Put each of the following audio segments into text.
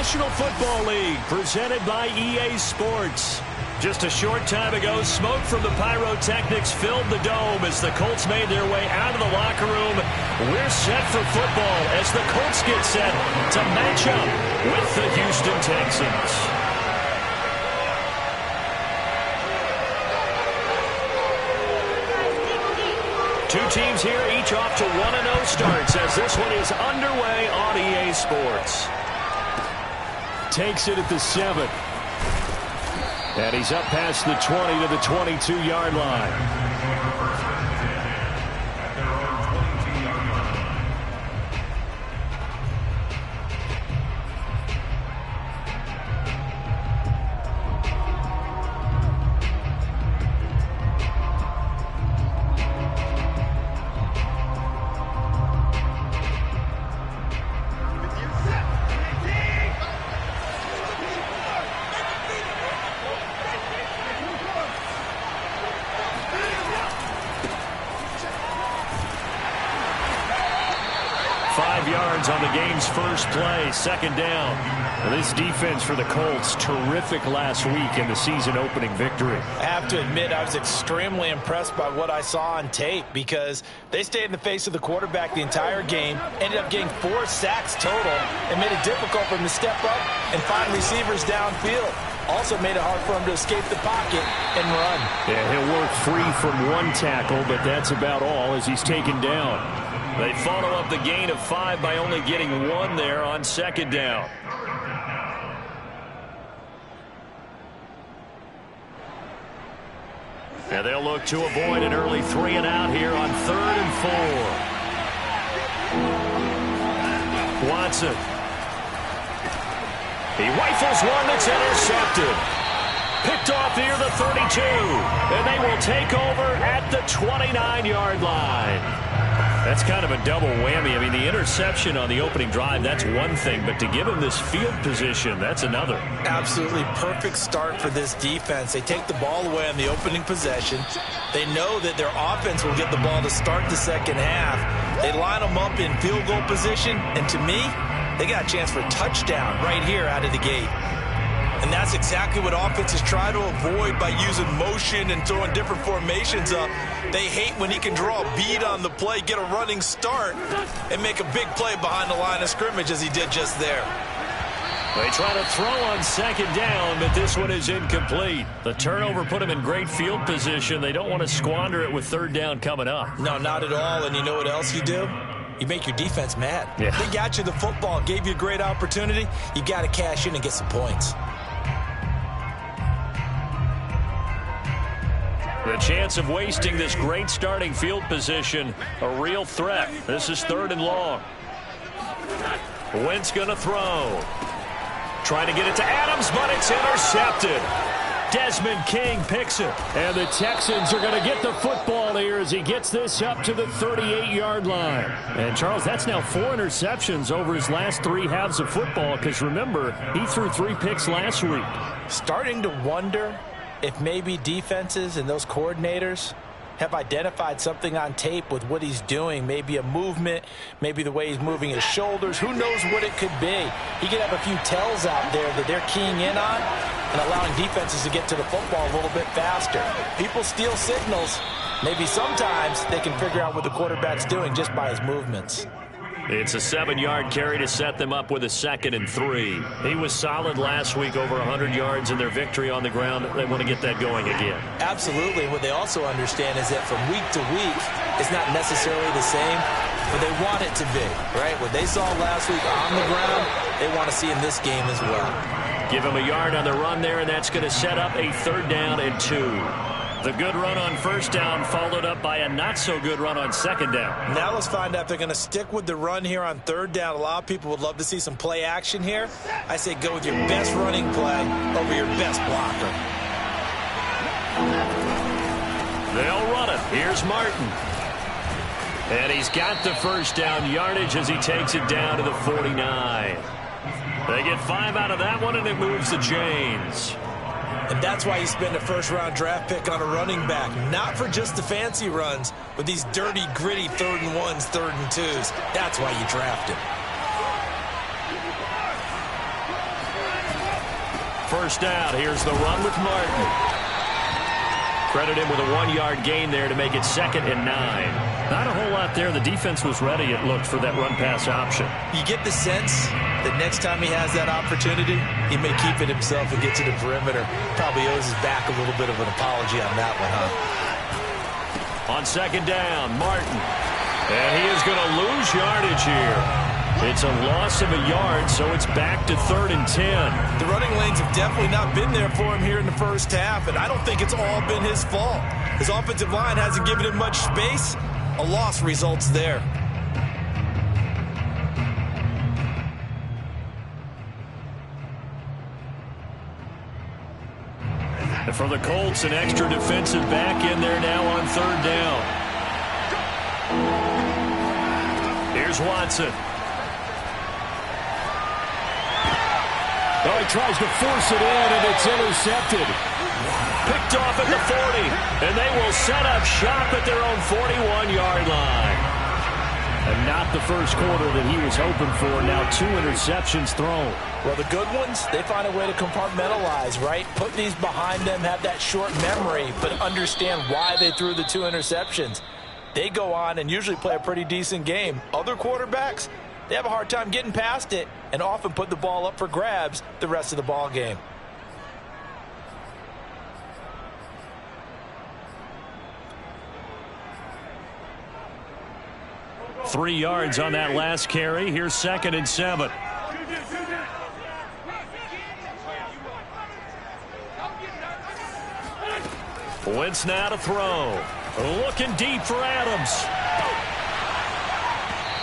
National Football League, presented by EA Sports. Just a short time ago, smoke from the pyrotechnics filled the dome as the Colts made their way out of the locker room. We're set for football as the Colts get set to match up with the Houston Texans. Two teams here, each off to 1-0 starts as this one is underway on EA Sports. Takes it at the 7. And he's up past the 20 to the 22-yard line. On the game's first play, second down. Well, this defense for the Colts, terrific last week in the season-opening victory. I have to admit, I was extremely impressed by what I saw on tape because they stayed in the face of the quarterback the entire game, ended up getting 4 sacks total, and made it difficult for him to step up and find receivers downfield. Also made it hard for him to escape the pocket and run. Yeah, he'll work free from one tackle, but that's about all as he's taken down. They follow up the gain of 5 by only getting 1 there on second down. And they'll look to avoid an early 3 and out here on 3rd and 4. Watson. He rifles one that's intercepted. Picked off near the 32. And they will take over at the 29-yard line. That's kind of a double whammy. I mean, the interception on the opening drive, that's one thing. But to give him this field position, that's another. Absolutely perfect start for this defense. They take the ball away on the opening possession. They know that their offense will get the ball to start the second half. They line them up in field goal position. And to me, they got a chance for a touchdown right here out of the gate. And that's exactly what offenses try to avoid by using motion and throwing different formations up. They hate when he can draw a bead on the play, get a running start, and make a big play behind the line of scrimmage as he did just there. They try to throw on second down, but this one is incomplete. The turnover put him in great field position. They don't want to squander it with third down coming up. No, not at all. And you know what else you do? You make your defense mad. Yeah. They got you the football, gave you a great opportunity. You got to cash in and get some points. The chance of wasting this great starting field position, a real threat. This is 3rd and long. Wentz going to throw. Trying to get it to Adams, but it's intercepted. Desmond King picks it. And the Texans are going to get the football here as he gets this up to the 38-yard line. And, Charles, that's now 4 interceptions over his last 3 halves of football because, remember, he threw 3 picks last week. Starting to wonder if maybe defenses and those coordinators have identified something on tape with what he's doing. Maybe a movement, maybe the way he's moving his shoulders. Who knows what it could be? He could have a few tells out there that they're keying in on and allowing defenses to get to the football a little bit faster. People steal signals. Maybe sometimes they can figure out what the quarterback's doing just by his movements. It's a 7-yard carry to set them up with a 2nd and 3. He was solid last week, over 100 yards in their victory on the ground. They want to get that going again. Absolutely. What they also understand is that from week to week, it's not necessarily the same, but they want it to be, right? What they saw last week on the ground, they want to see in this game as well. Give him a yard on the run there, and that's going to set up a 3rd down and 2. The good run on first down followed up by a not-so-good run on second down. Now let's find out if they're going to stick with the run here on 3rd down. A lot of people would love to see some play action here. I say go with your best running play over your best blocker. They'll run it. Here's Martin. And he's got the first down yardage as he takes it down to the 49. They get 5 out of that one, and it moves the chains. And that's why you spend a first-round draft pick on a running back. Not for just the fancy runs, but these dirty, gritty 3rd and 1s, 3rd and 2s. That's why you draft him. first down. Here's the run with Martin. Credit him with a 1-yard gain there to make it 2nd and 9. Not a whole lot there. The defense was ready, it looked, for that run-pass option. You get the sense that next time he has that opportunity, he may keep it himself and get to the perimeter. Probably owes his back a little bit of an apology on that one, huh? On 2nd down, Martin. And he is going to lose yardage here. It's a loss of a yard, so it's back to 3rd and 10. The running lanes have definitely not been there for him here in the first half, and I don't think it's all been his fault. His offensive line hasn't given him much space. A loss results there. And for the Colts, an extra defensive back in there now on 3rd down. Here's Watson. Oh, he tries to force it in, and it's intercepted. Picked off at the 40, and they will set up shop at their own 41-yard line. And not the first quarter that he was hoping for. Now 2 interceptions thrown. Well, the good ones, they find a way to compartmentalize, right? Put these behind them, have that short memory, but understand why they threw the 2 interceptions. They go on and usually play a pretty decent game. Other quarterbacks, they have a hard time getting past it and often put the ball up for grabs the rest of the ball game. Three yards on that last carry. Here's 2nd and 7. Wentz now to throw. Looking deep for Adams.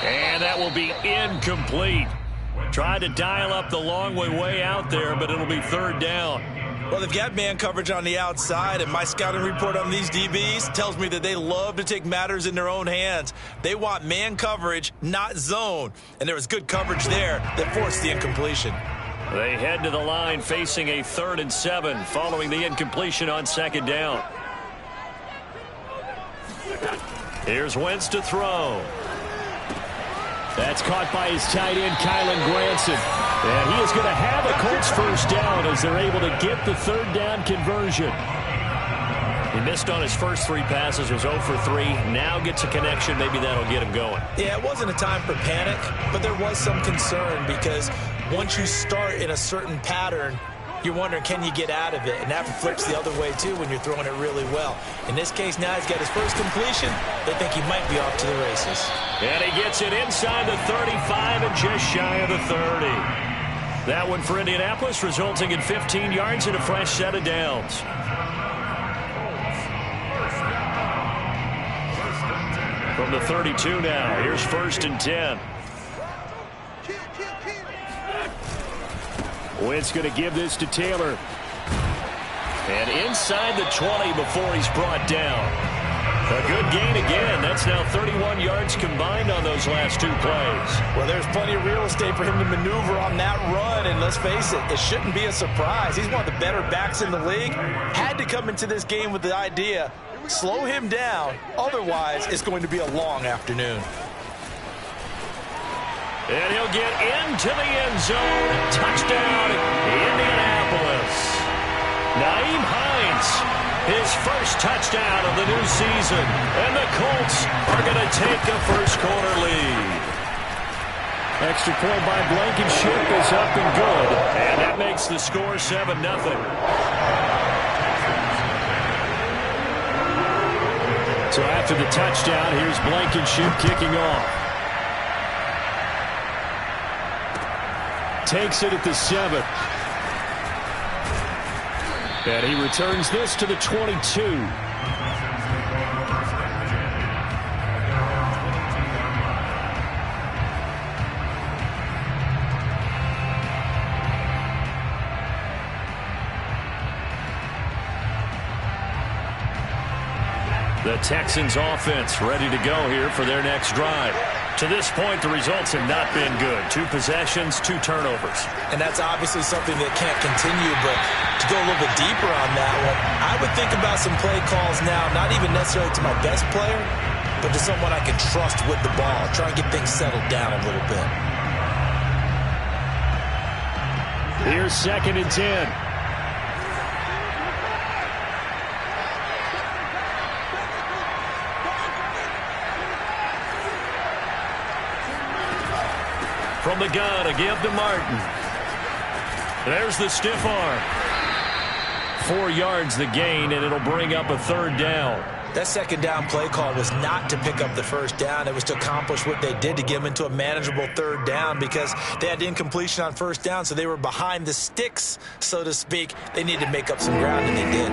And that will be incomplete. Tried to dial up the long way out there, but it'll be 3rd down. Well, they've got man coverage on the outside, and my scouting report on these DBs tells me that they love to take matters in their own hands. They want man coverage, not zone. And there was good coverage there that forced the incompletion. They head to the line facing a 3rd and 7 following the incompletion on 2nd down. Here's Wentz to throw. That's caught by his tight end, Kylan Granson. And he is going to have a Colts first down as they're able to get the 3rd down conversion. He missed on his first 3 passes, was 0 for 3. Now gets a connection. Maybe that'll get him going. Yeah, it wasn't a time for panic, but there was some concern because once you start in a certain pattern, you're wondering, can you get out of it? And that flips the other way, too, when you're throwing it really well. In this case, now he's got his first completion. They think he might be off to the races. And he gets it inside the 35 and just shy of the 30. That one for Indianapolis, resulting in 15 yards and a fresh set of downs. From the 32 now, here's 1st and 10. Wentz going to give this to Taylor. And inside the 20 before he's brought down. A good gain again. That's now 31 yards combined on those last 2 plays. Well, there's plenty of real estate for him to maneuver on that run. And let's face it, it shouldn't be a surprise. He's one of the better backs in the league. Had to come into this game with the idea, slow him down. Otherwise, it's going to be a long afternoon. And he'll get into the end zone. Touchdown, Indianapolis. Nyheim Hines, his first touchdown of the new season. And the Colts are going to take a first-quarter lead. Extra point by Blankenship is up and good. And that makes the score 7-0. So after the touchdown, here's Blankenship kicking off. Takes it at the 7. And he returns this to the 22. The Texans offense ready to go here for their next drive. To this point, the results have not been good. 2 possessions, 2 turnovers. And that's obviously something that can't continue, but to go a little bit deeper on that one, I would think about some play calls now, not even necessarily to my best player, but to someone I can trust with the ball. Try and get things settled down a little bit. Here's 2nd and 10. From the gun, a give to Martin. There's the stiff arm. 4 yards the gain, and it'll bring up a 3rd down. That 2nd down play call was not to pick up the 1st down. It was to accomplish what they did to get them into a manageable 3rd down because they had incompletion on 1st down, so they were behind the sticks, so to speak. They needed to make up some ground, and they did.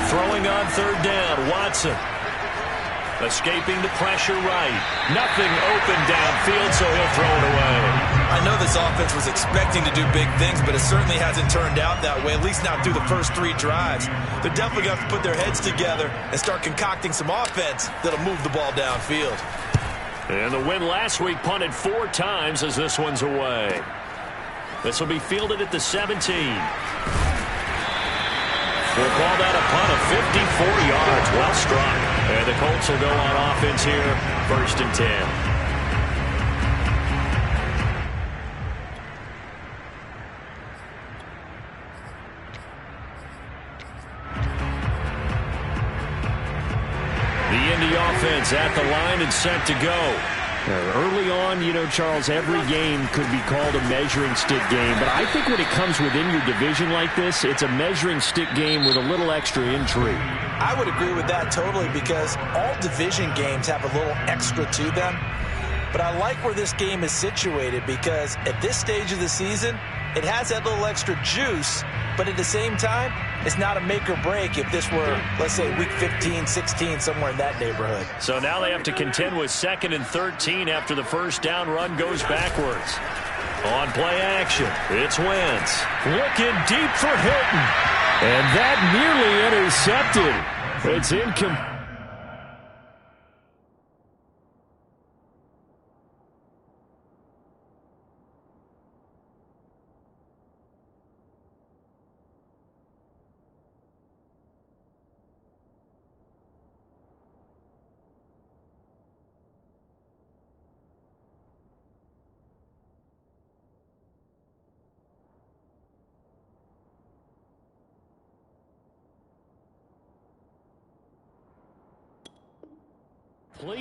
Throwing on 3rd down, Watson. Escaping the pressure right. Nothing open downfield, so he'll throw it away. I know this offense was expecting to do big things, but it certainly hasn't turned out that way, at least not through the first 3 drives. They're definitely going to have to put their heads together and start concocting some offense that'll move the ball downfield. And the win last week punted 4 times as this one's away. This will be fielded at the 17. We'll call that a punt of 54 yards. Well struck. And the Colts will go on offense here, 1st and 10. The Indy offense at the line and set to go. Early on, you know, Charles, every game could be called a measuring stick game. But I think when it comes within your division like this, it's a measuring stick game with a little extra intrigue. I would agree with that totally because all division games have a little extra to them. But I like where this game is situated because at this stage of the season, it has that little extra juice. But at the same time, it's not a make or break if this were, let's say, week 15, 16, somewhere in that neighborhood. So now they have to contend with 2nd and 13 after the 1st down run goes backwards. On play action, it's Wentz. Looking deep for Hilton. And that nearly intercepted. It's incomplete.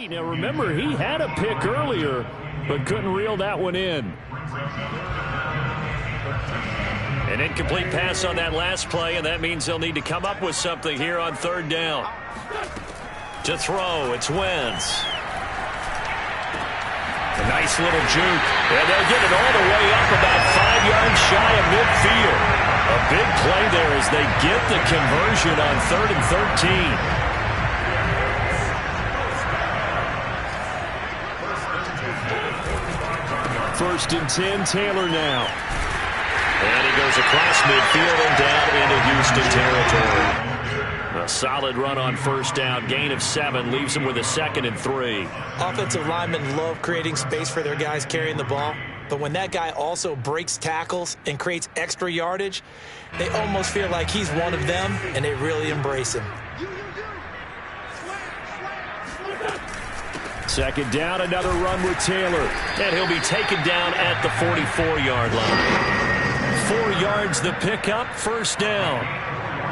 Now remember, he had a pick earlier, but couldn't reel that one in. An incomplete pass on that last play, and that means they'll need to come up with something here on 3rd down. To throw, it's Wentz. A nice little juke, and they'll get it all the way up about 5 yards shy of midfield. A big play there as they get the conversion on 3rd and 13. 1st and 10, Taylor now. And he goes across midfield and down into Houston territory. A solid run on 1st down, gain of 7, leaves him with a 2nd and 3. Offensive linemen love creating space for their guys carrying the ball, but when that guy also breaks tackles and creates extra yardage, they almost feel like he's one of them, and they really embrace him. 2nd down, another run with Taylor. And he'll be taken down at the 44-yard line. 4 yards the pickup, 1st down.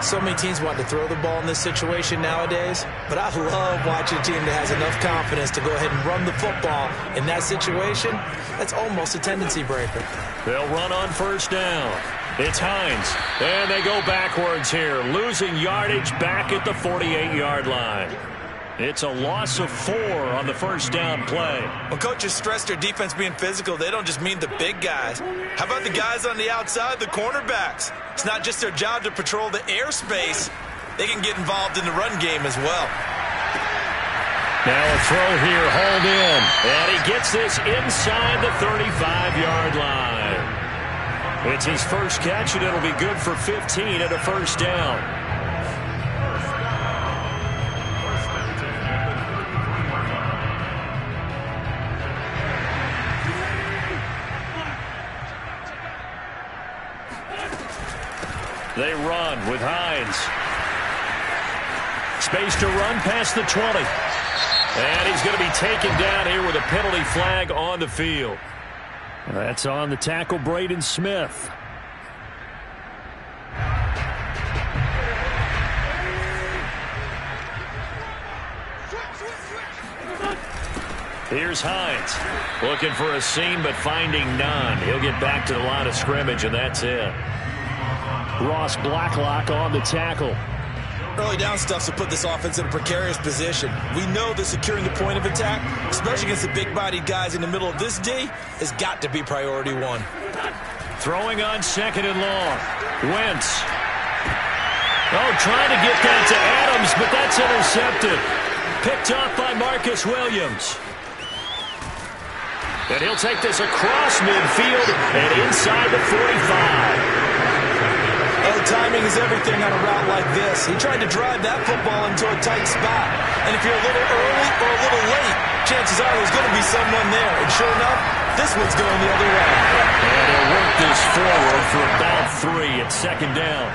So many teams want to throw the ball in this situation nowadays, but I love watching a team that has enough confidence to go ahead and run the football. In that situation, that's almost a tendency breaker. They'll run on 1st down. It's Hines. And they go backwards here, losing yardage back at the 48-yard line. It's a loss of 4 on the 1st down play. When coaches stress their defense being physical, they don't just mean the big guys. How about the guys on the outside, the cornerbacks? It's not just their job to patrol the airspace. They can get involved in the run game as well. Now a throw here, hauled in. And he gets this inside the 35-yard line. It's his first catch, and it'll be good for 15 at a 1st down. They run with Hines. Space to run past the 20. And he's going to be taken down here with a penalty flag on the field. That's on the tackle, Braden Smith. Here's Hines. Looking for a seam, but finding none. He'll get back to the line of scrimmage, and that's it. Ross Blacklock on the tackle. Early down stuff to put this offense in a precarious position. We know that securing the point of attack, especially against the big-bodied guys in the middle of this D, has got to be priority one. Throwing on second and long. Wentz. Oh, trying to get that to Adams, but that's intercepted. Picked off by Marcus Williams. And he'll take this across midfield and inside the 45. Oh, timing is everything on a route like this. He tried to drive that football into a tight spot. And if you're a little early or a little late, chances are there's going to be someone there. And sure enough, this one's going the other way. And he'll work this forward for about 3 at second down.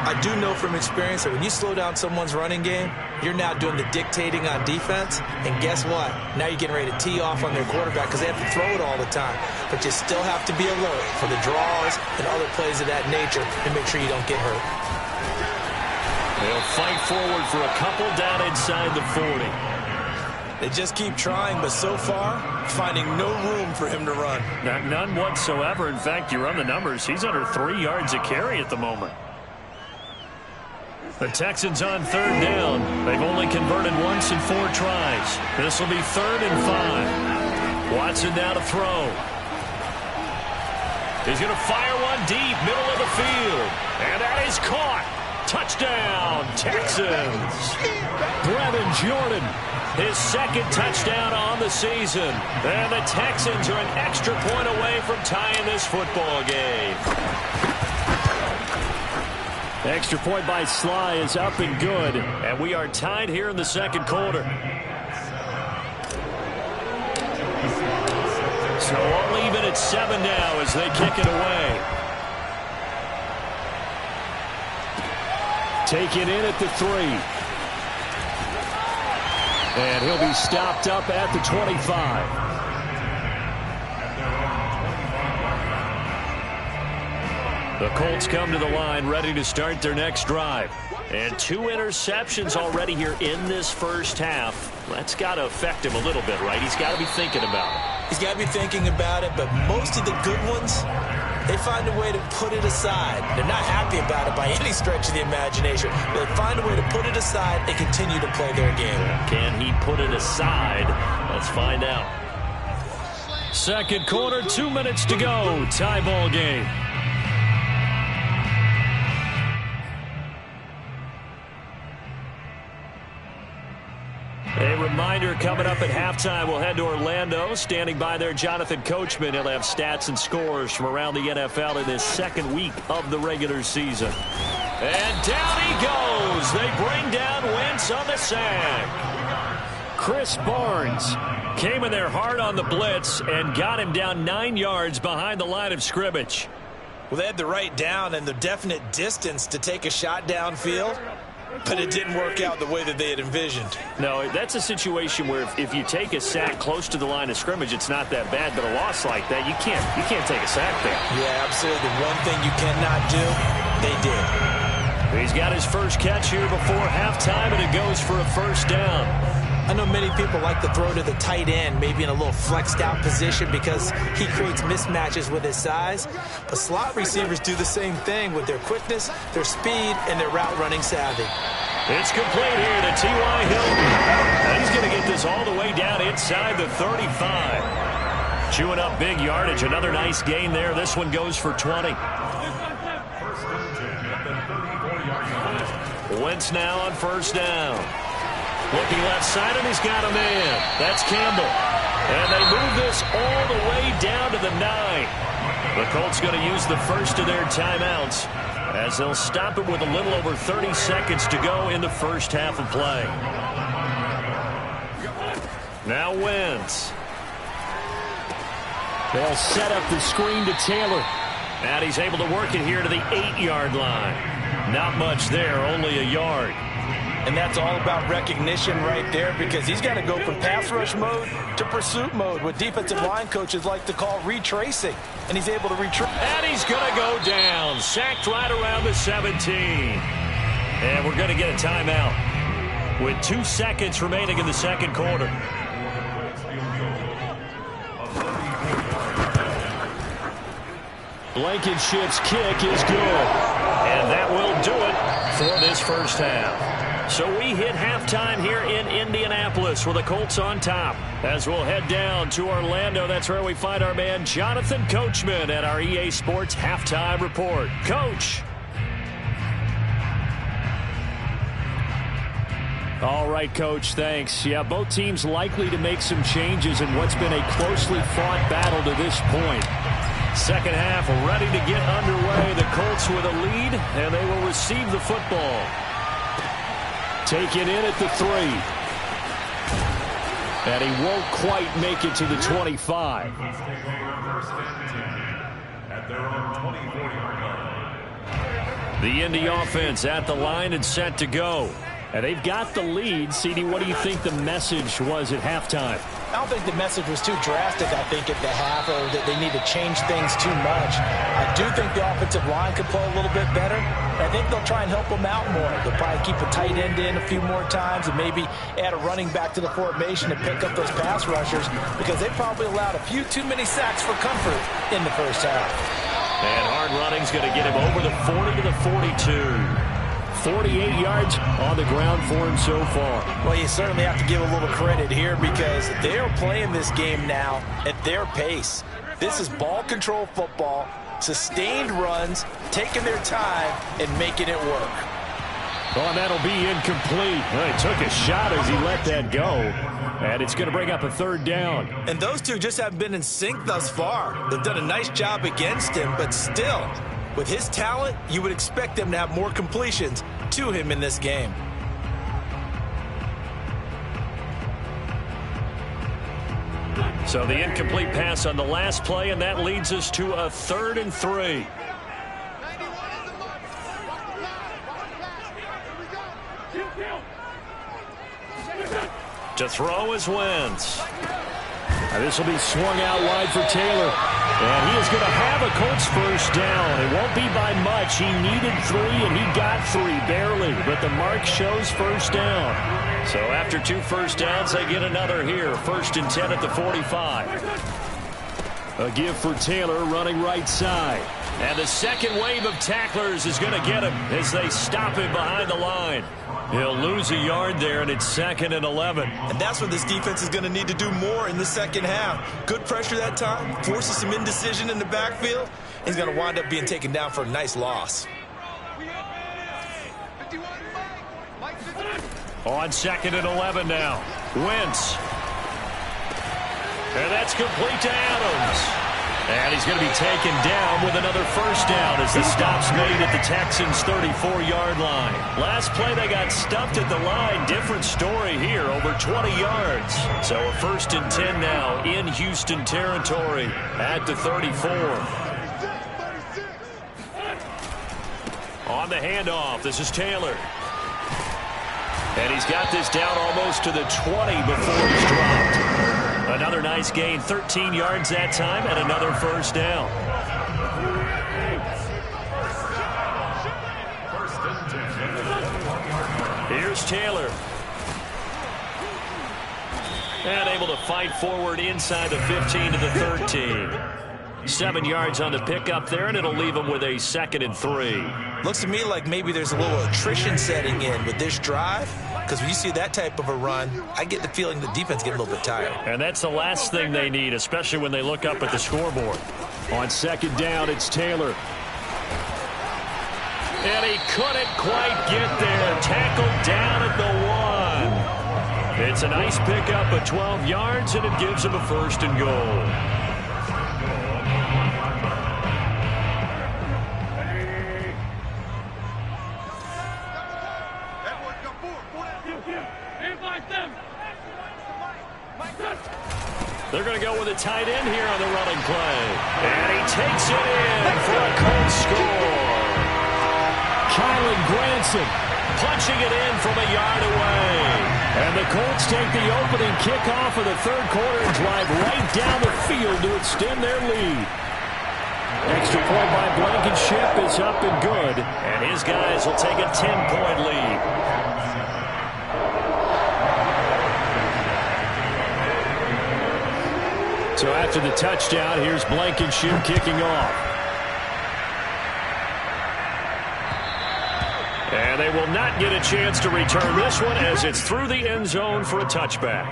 I do know from experience that when you slow down someone's running game, you're now doing the dictating on defense. And guess what? Now you're getting ready to tee off on their quarterback because they have to throw it all the time. But you still have to be alert for the draws and other plays of that nature and make sure you don't get hurt. They'll fight forward for a couple down inside the 40. They just keep trying, but so far, finding no room for him to run. None whatsoever. In fact, you run the numbers. He's under 3 yards a carry at the moment. The Texans on third down. They've only converted once in 4 tries. This will be 3rd and 5. Watson now to throw. He's going to fire one deep, middle of the field. And that is caught. Touchdown, Texans. Brevin Jordan, his 2nd touchdown on the season. And the Texans are an extra point away from tying this football game. Extra point by Sly is up and good. And we are tied here in the 2nd quarter. So all even at 7 now as they kick it away. Take it in at the 3. And he'll be stopped up at the 25. The Colts come to the line ready to start their next drive. And 2 interceptions already here in this first half. That's got to affect him a little bit, right? He's got to be thinking about it. He's got to be thinking about it, but most of the good ones, they find a way to put it aside. They're not happy about it by any stretch of the imagination. But they find a way to put it aside and continue to play their game. Can he put it aside? Let's find out. 2nd quarter, 2 minutes to go. Tie ball game. A reminder coming up at halftime, we'll head to Orlando. Standing by there, Jonathan Coachman. He'll have stats and scores from around the NFL in this 2nd week of the regular season. And down he goes. They bring down Wentz on the sack. Chris Barnes came in there hard on the blitz and got him down 9 yards behind the line of scrimmage. Well, they had the right down and the definite distance to take a shot downfield. But it didn't work out the way that they had envisioned. No, that's a situation where if you take a sack close to the line of scrimmage, it's not that bad. But a loss like that, you can't take a sack there. Yeah, absolutely. The one thing you cannot do, they did. He's got his first catch here before halftime, and it goes for a first down. I know many people like to throw to the tight end, maybe in a little flexed out position because he creates mismatches with his size. But slot receivers do the same thing with their quickness, their speed, and their route running savvy. It's complete here to T.Y. Hilton. And he's going to get this all the way down inside the 35. Chewing up big yardage. Another nice gain there. This one goes for 20. Wentz now on first down. Looking left side, and he's got a man. That's Campbell. And they move this all the way down to the 9. The Colts going to use the first of their timeouts as they'll stop it with a little over 30 seconds to go in the first half of play. Now Wentz. They'll set up the screen to Taylor. And he's able to work it here to the 8-yard line. Not much there, only a yard. And that's all about recognition right there because he's got to go from pass rush mode to pursuit mode, what defensive line coaches like to call retracing. And he's able to retrace. And he's going to go down. Sacked right around the 17. And we're going to get a timeout with 2 seconds remaining in the 2nd quarter. Blankenship's kick is good. And that will do it for this first half. So we hit halftime here in Indianapolis with the Colts on top. As we'll head down to Orlando, that's where we find our man Jonathan Coachman at our EA Sports Halftime Report. Coach. All right, Coach, thanks. Yeah, both teams likely to make some changes in what's been a closely fought battle to this point. Second half ready to get underway. The Colts with a lead, and they will receive the football. Taken in at the 3. And he won't quite make it to the 25. The Indy offense at the line and set to go. And they've got the lead. CD, what do you think the message was at halftime? I don't think the message was too drastic, I think, at the half, or that they need to change things too much. I do think the offensive line could play a little bit better. I think they'll try and help them out more. They'll probably keep a tight end in a few more times and maybe add a running back to the formation to pick up those pass rushers, because they probably allowed a few too many sacks for comfort in the first half. And hard running's going to get him over the 40 to the 42. 48 yards on the ground for him so far. Well, you certainly have to give a little credit here, because they're playing this game now at their pace. This is ball control football, sustained runs, taking their time and making it work. Oh, and that'll be incomplete. Well, he took a shot as he let that go. And it's going to bring up a third down. And those two just haven't been in sync thus far. They've done a nice job against him, but still, with his talent, you would expect them to have more completions to him in this game. So the incomplete pass on the last play, and that leads us to a 3rd and 3. To throw is Wentz. This will be swung out wide for Taylor. And he is going to have a Colts first down. It won't be by much. He needed 3, and he got 3, barely. But the mark shows first down. So after 2 first downs, they get another here. 1st and 10 at the 45. A give for Taylor running right side. And the second wave of tacklers is going to get him as they stop him behind the line. He'll lose a yard there, and it's 2nd and 11. And that's what this defense is going to need to do more in the second half. Good pressure that time, forces some indecision in the backfield. He's going to wind up being taken down for a nice loss. On 2nd and 11 now. Wentz. And that's complete to Adams. And he's going to be taken down with another first down as the stop's made at the Texans' 34-yard line. Last play, they got stuffed at the line. Different story here, over 20 yards. So a 1st and 10 now in Houston territory at the 34. On the handoff, this is Taylor. And he's got this down almost to the 20 before he's dropped. Another nice gain, 13 yards that time, and another first down. Here's Taylor. And able to fight forward inside the 15 to the 13. 7 yards on the pickup there, and it'll leave him with a 2nd and 3. Looks to me like maybe there's a little attrition setting in with this drive, because when you see that type of a run, I get the feeling the defense get a little bit tired. And that's the last thing they need, especially when they look up at the scoreboard. On 2nd down, it's Taylor. And he couldn't quite get there. Tackled down at the 1. It's a nice pickup of 12 yards, and it gives him a 1st and goal. They're going to go with a tight end here on the running play. And he takes it in for a Colts score. Kylan Granson punching it in from a yard away. And the Colts take the opening kickoff of the 3rd quarter and drive right down the field to extend their lead. Extra point by Blankenship is up and good. And his guys will take a 10-point lead. So after the touchdown, here's Blankenship kicking off. And they will not get a chance to return this one as it's through the end zone for a touchback.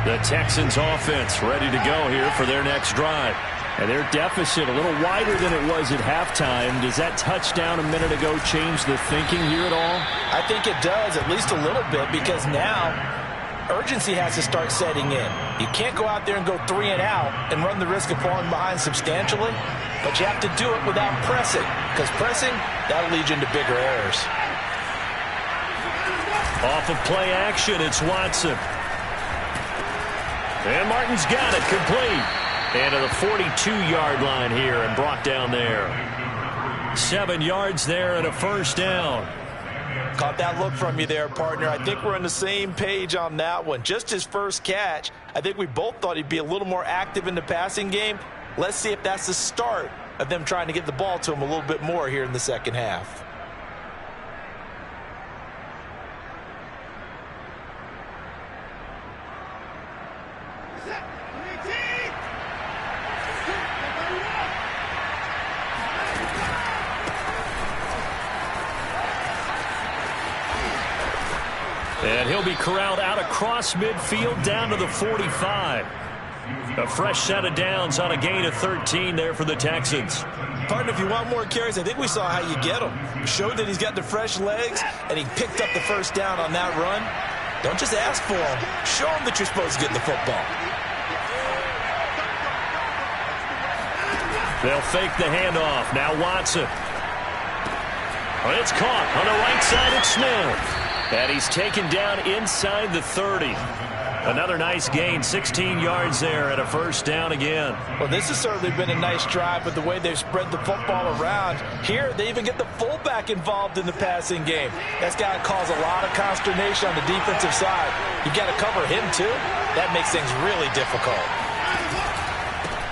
The Texans offense ready to go here for their next drive. And their deficit a little wider than it was at halftime. Does that touchdown a minute ago change the thinking here at all? I think it does, at least a little bit, because now urgency has to start setting in. You can't go out there and go 3 and out and run the risk of falling behind substantially, but you have to do it without pressing, because pressing, that'll lead you into bigger errors. Off of play action, it's Watson. And Martin's got it complete. And to the 42-yard line here and brought down there. 7 yards there and a first down. Caught that look from you there, partner. I think we're on the same page on that one. Just his first catch, I think we both thought he'd be a little more active in the passing game. Let's see if that's the start of them trying to get the ball to him a little bit more here in the second half. And he'll be corralled out across midfield down to the 45. A fresh set of downs on a gain of 13 there for the Texans. Partner, if you want more carries, I think we saw how you get him. Showed that he's got the fresh legs, and he picked up the first down on that run. Don't just ask for him. Show him that you're supposed to get the football. They'll fake the handoff. Now Watson. Well, it's caught on the right side of Smith. And he's taken down inside the 30. Another nice gain, 16 yards there and a first down again. Well, this has certainly been a nice drive with the way they've spread the football around. Here, they even get the fullback involved in the passing game. That's got to cause a lot of consternation on the defensive side. You've got to cover him, too. That makes things really difficult.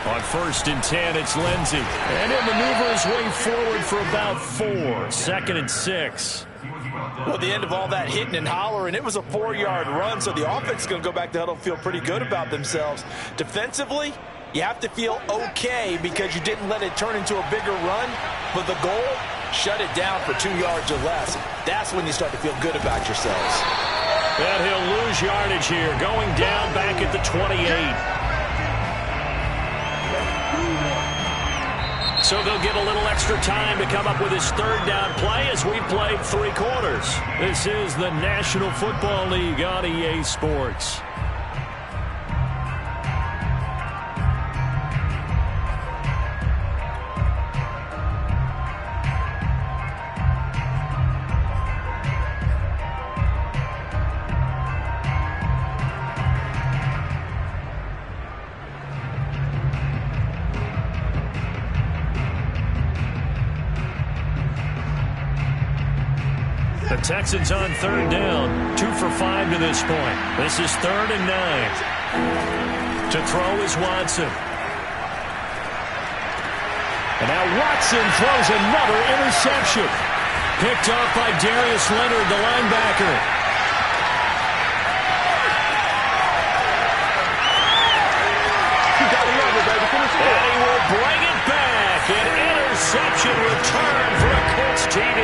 On 1st and 10, it's Lindsey. And he'll maneuver his way forward for about 4. 2nd and 6. Well, the end of all that hitting and hollering, it was a 4-yard run, so the offense is going to go back to huddle and feel pretty good about themselves. Defensively, you have to feel okay because you didn't let it turn into a bigger run, but the goal, shut it down for 2 yards or less. That's when you start to feel good about yourselves. And he'll lose yardage here, going down back at the 28. So they'll get a little extra time to come up with his 3rd down play as we played 3 quarters. This is the National Football League on EA Sports. The Texans on 3rd down, 2 for 5 to this point. This is 3rd and 9. To throw is Watson. And now Watson throws another interception. Picked off by Darius Leonard, the linebacker. And he will bring it back. An interception return for a Colts TD.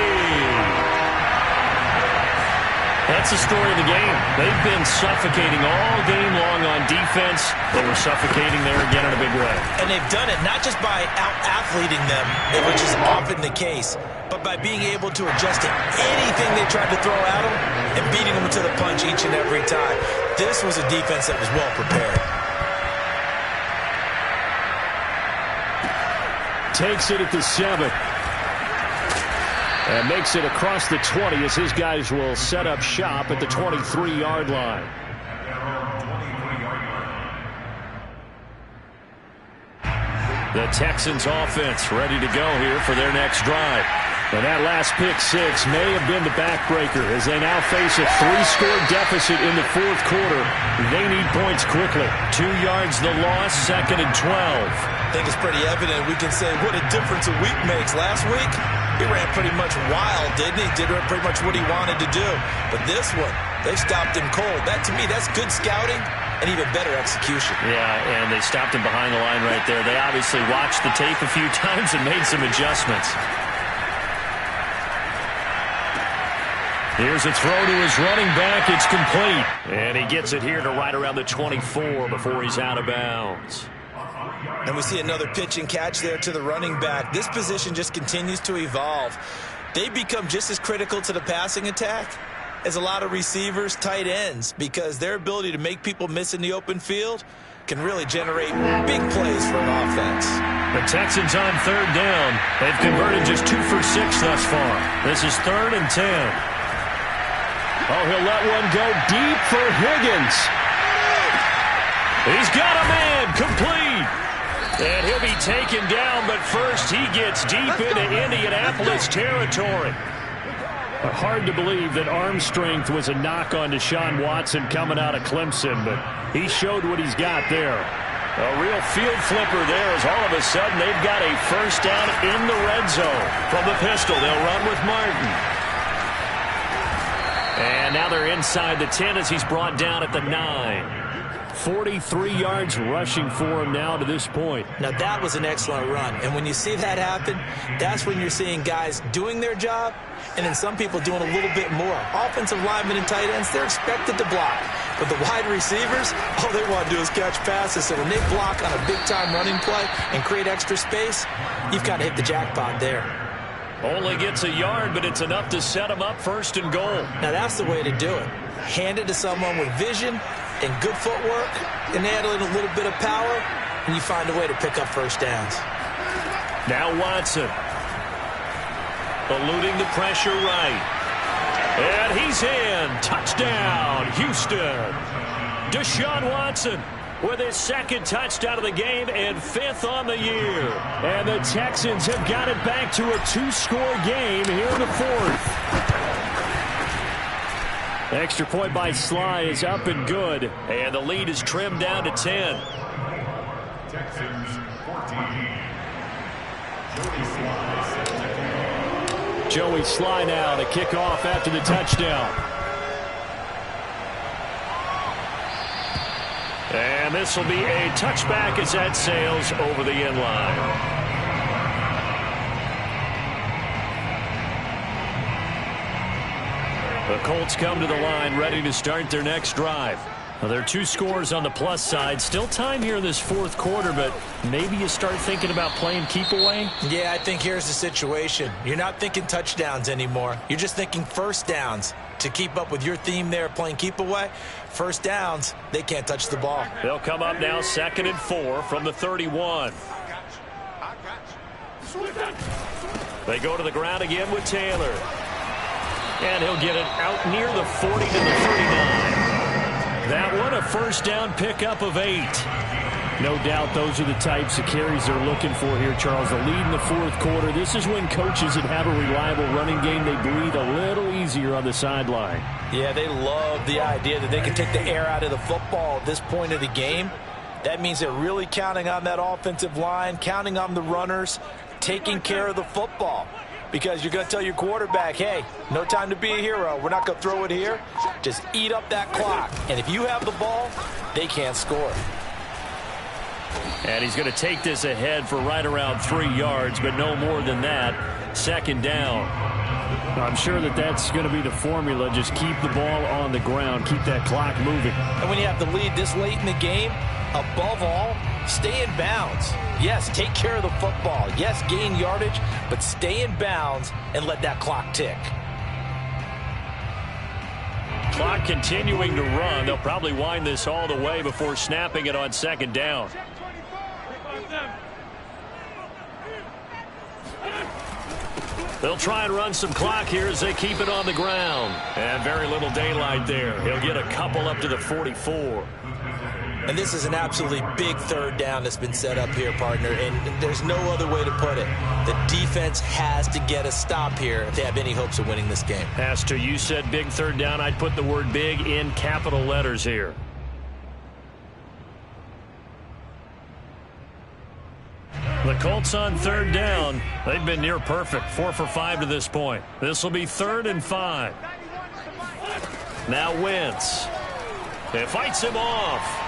That's the story of the game. They've been suffocating all game long on defense. They were suffocating there again in a big way. And they've done it not just by out-athleting them, which is often the case, but by being able to adjust to anything they tried to throw at them and beating them to the punch each and every time. This was a defense that was well prepared. Takes it at the 7. And makes it across the 20 as his guys will set up shop at the 23-yard line. The Texans offense ready to go here for their next drive. And that last pick six may have been the backbreaker as they now face a 3-score deficit in the fourth quarter. They need points quickly. 2 yards the loss, 2nd and 12. I think it's pretty evident. We can say what a difference a week makes. Last week, he ran pretty much wild, didn't he? Did pretty much what he wanted to do. But this one, they stopped him cold. That, to me, that's good scouting and even better execution. Yeah, and they stopped him behind the line right there. They obviously watched the tape a few times and made some adjustments. Here's a throw to his running back. It's complete. And he gets it here to right around the 24 before he's out of bounds. And we see another pitch and catch there to the running back. This position just continues to evolve. They become just as critical to the passing attack as a lot of receivers, tight ends, because their ability to make people miss in the open field can really generate big plays for an offense. The Texans on 3rd down. They've converted just 2 for 6 thus far. This is 3rd and 10. Oh, he'll let one go deep for Higgins. He's got a man, complete. And he'll be taken down, but first he gets deep into Indianapolis territory. Hard to believe that arm strength was a knock on Deshaun Watson coming out of Clemson, but he showed what he's got there. A real field flipper there as all of a sudden they've got a first down in the red zone. From the pistol, they'll run with Martin. And now they're inside the 10 as he's brought down at the 9. 43 yards rushing for him now to this point. Now that was an excellent run. And when you see that happen, that's when you're seeing guys doing their job and then some people doing a little bit more. Offensive linemen and tight ends, they're expected to block. But the wide receivers, all they want to do is catch passes. So when they block on a big-time running play and create extra space, you've kind of hit the jackpot there. Only gets a yard, but it's enough to set him up 1st and goal. Now that's the way to do it. Hand it to someone with vision and good footwork, and add in a little bit of power, and you find a way to pick up first downs. Now Watson. Eluding the pressure right. And he's in. Touchdown, Houston. Deshaun Watson with his 2nd touchdown of the game and 5th on the year. And the Texans have got it back to a 2-score game here in the 4th. Extra point by Sly is up and good. And the lead is trimmed down to 10. Texans 14. Joey Sly now to kick off after the touchdown. And this will be a touchback as that sails over the end line. The Colts come to the line ready to start their next drive. Well, there are 2 scores on the plus side. Still time here in this 4th quarter, but maybe you start thinking about playing keep away? Yeah, I think here's the situation. You're not thinking touchdowns anymore. You're just thinking first downs. To keep up with your theme there, playing keep away, first downs, they can't touch the ball. They'll come up now 2nd and 4 from the 31. They go to the ground again with Taylor. And he'll get it out near the 40 to the 39. That one, a first down pickup of 8. No doubt those are the types of carries they're looking for here, Charles. The lead in the 4th quarter. This is when coaches that have a reliable running game, they breathe a little easier on the sideline. Yeah, they love the idea that they can take the air out of the football at this point of the game. That means they're really counting on that offensive line, counting on the runners, taking care of the football. Because you're going to tell your quarterback, hey, no time to be a hero. We're not going to throw it here. Just eat up that clock. And if you have the ball, they can't score. And he's going to take this ahead for right around 3 yards, but no more than that. 2nd down. I'm sure that that's going to be the formula. Just keep the ball on the ground. Keep that clock moving. And when you have the lead this late in the game, above all, stay in bounds. Yes, take care of the football. Yes, gain yardage, but stay in bounds and let that clock tick. Clock continuing to run. They'll probably wind this all the way before snapping it on 2nd down. They'll try and run some clock here as they keep it on the ground. And very little daylight there. He'll get a couple up to the 44. And this is an absolutely big third down that's been set up here, partner, and there's no other way to put it. The defense has to get a stop here if they have any hopes of winning this game. Has to. You said big third down. I'd put the word big in capital letters here. The Colts on third down. They've been near perfect. 4 for 5 to this point. This will be 3rd and 5. Now Wentz. It fights him off.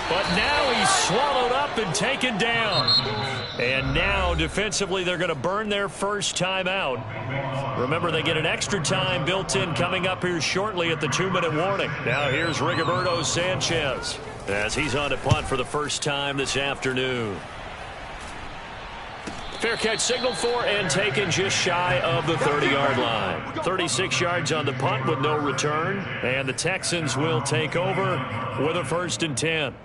But now he's swallowed up and taken down. And now, defensively, they're going to burn their first time out. Remember, they get an extra time built in coming up here shortly at the 2-minute warning. Now here's Rigoberto Sanchez as he's on to punt for the first time this afternoon. Fair catch signaled for and taken just shy of the 30-yard line. 36 yards on the punt with no return. And the Texans will take over with a 1st and 10.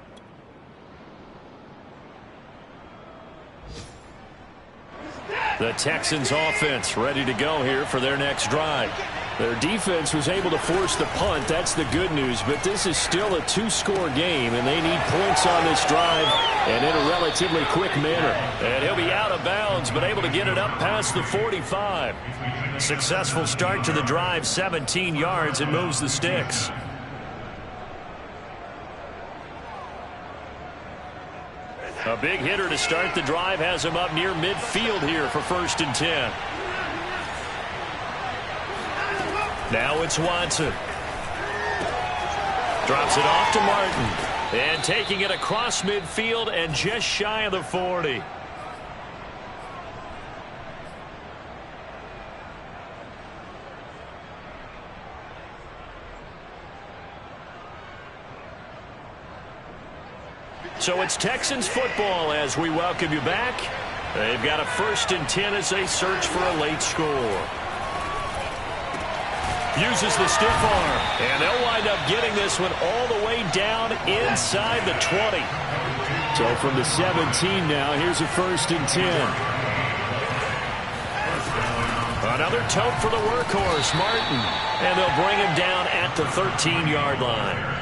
The Texans offense ready to go here for their next drive. Their defense was able to force the punt. That's the good news. But this is still a 2-score game, and they need points on this drive and in a relatively quick manner. And he'll be out of bounds, but able to get it up past the 45. Successful start to the drive, 17 yards, and moves the sticks. A big hitter to start the drive has him up near midfield here for 1st and 10. Now it's Watson. Drops it off to Martin. And taking it across midfield and just shy of the 40. So it's Texans football as we welcome you back. They've got a 1st and 10 as they search for a late score. Uses the stiff arm, and they'll wind up getting this one all the way down inside the 20. So from the 17 now, here's a 1st and 10. Another tote for the workhorse, Martin, and they'll bring him down at the 13-yard line.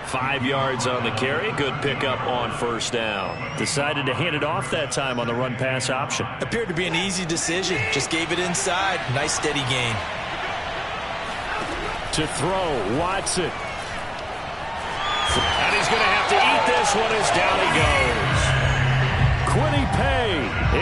5 yards on the carry. Good pickup on 1st down. Decided to hand it off that time on the run-pass option. Appeared to be an easy decision. Just gave it inside. Nice steady gain. To throw, Watson. And he's going to have to eat this one as down he goes. Quiddy Pay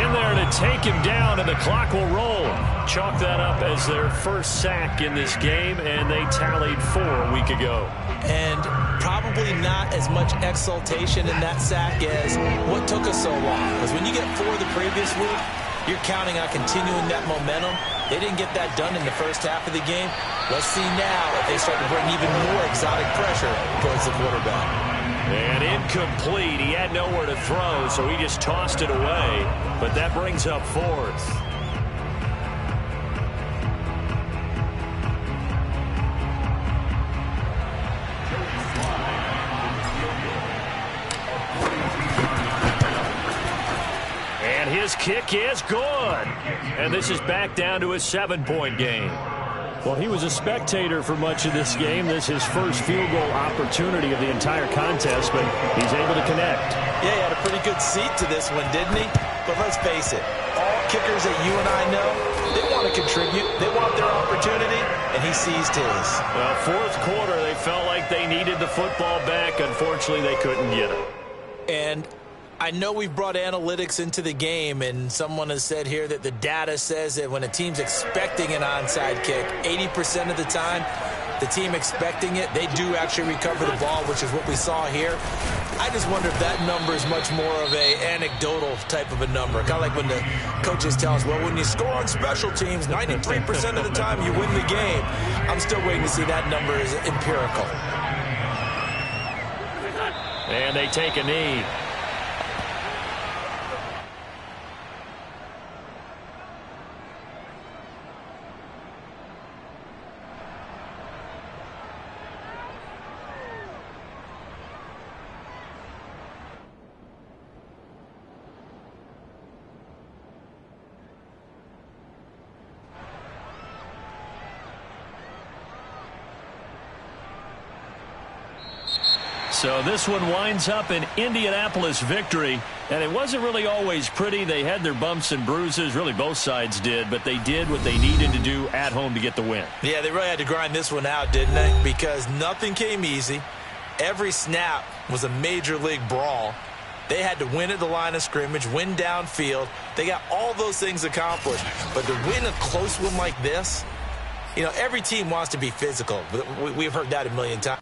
in there to take him down, and the clock will roll. Chalk that up as their first sack in this game, and they tallied 4 a week ago. And probably not as much exultation in that sack as what took us so long. Because when you get 4 the previous week, you're counting on continuing that momentum. They didn't get that done in the first half of the game. Let's see now if they start to bring even more exotic pressure towards the quarterback. And incomplete. He had nowhere to throw, so he just tossed it away. But that brings up 4th. His kick is good. And this is back down to a 7-point game. Well, he was a spectator for much of this game. This is his first field goal opportunity of the entire contest, but he's able to connect. Yeah, he had a pretty good seat to this one, didn't he? But let's face it, all kickers that you and I know, they want to contribute. They want their opportunity, and he seized his. Well, 4th quarter, they felt like they needed the football back. Unfortunately, they couldn't get it. And I know we've brought analytics into the game, and someone has said here that the data says that when a team's expecting an onside kick, 80% of the time, the team expecting it, they do actually recover the ball, which is what we saw here. I just wonder if that number is much more of a anecdotal type of a number. Kind of like when the coaches tell us, well, when you score on special teams, 93% of the time you win the game. I'm still waiting to see that number is empirical. And they take a knee. So this one winds up an Indianapolis victory, and it wasn't really always pretty. They had their bumps and bruises, really both sides did, but they did what they needed to do at home to get the win. Yeah, they really had to grind this one out, didn't they? Because nothing came easy. Every snap was a major league brawl. They had to win at the line of scrimmage, win downfield. They got all those things accomplished. But to win a close one like this, you know, every team wants to be physical. We've heard that a million times.